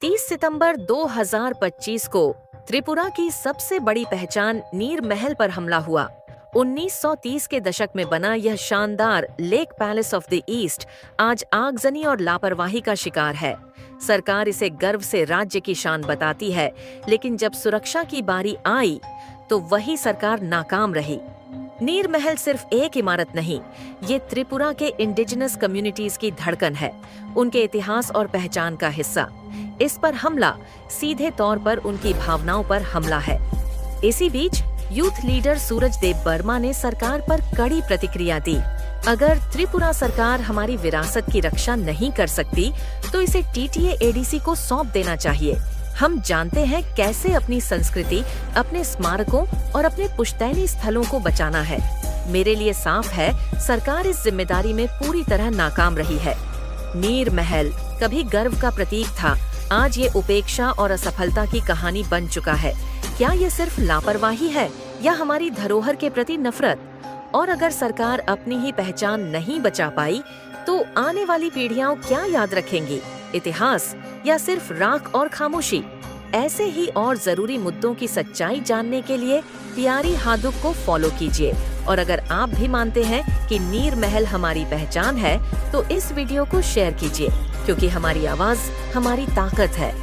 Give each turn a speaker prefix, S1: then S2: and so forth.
S1: 30 सितंबर 2025 को त्रिपुरा की सबसे बड़ी पहचान नीर महल पर हमला हुआ। 1930 के दशक में बना यह शानदार lake palace of the east आज आगजनी और लापरवाही का शिकार है। सरकार इसे गर्व से राज्य की शान बताती है, लेकिन जब सुरक्षा की बारी आई तो वही सरकार नाकाम रही। नीर महल सिर्फ एक इमारत नहीं, ये त्रिपुरा के इंडिजिनस कम्युनिटीज की धड़कन है, उनके इतिहास और पहचान का हिस्सा। इस पर हमला सीधे तौर पर उनकी भावनाओं पर हमला है। इसी बीच यूथ लीडर सूरजदेव वर्मा ने सरकार पर कड़ी प्रतिक्रिया दी। अगर त्रिपुरा सरकार हमारी विरासत की रक्षा नहीं कर सकती तो इसे टीटीए एडीसी को सौंप देना चाहिए। हम जानते हैं कैसे अपनी संस्कृति, अपने स्मारकों और अपने पुश्तैनी स्थलों को बचाना है। मेरे लिए साफ है, सरकार इस जिम्मेदारी में पूरी तरह नाकाम रही है। नीर महल कभी गर्व का प्रतीक था, आज ये उपेक्षा और असफलता की कहानी बन चुका है। क्या ये सिर्फ लापरवाही है या हमारी धरोहर के प्रति नफरत? और अगर सरकार अपनी ही पहचान नहीं बचा पाई तो आने वाली पीढ़ियां क्या याद रखेंगी, इतिहास या सिर्फ राख और खामोशी? ऐसे ही और जरूरी मुद्दों की सच्चाई जानने के लिए प्यारी हादुक को फॉलो कीजिए। और अगर आप भी मानते हैं कि नीर महल हमारी पहचान है तो इस वीडियो को शेयर कीजिए, क्योंकि हमारी आवाज हमारी ताकत है।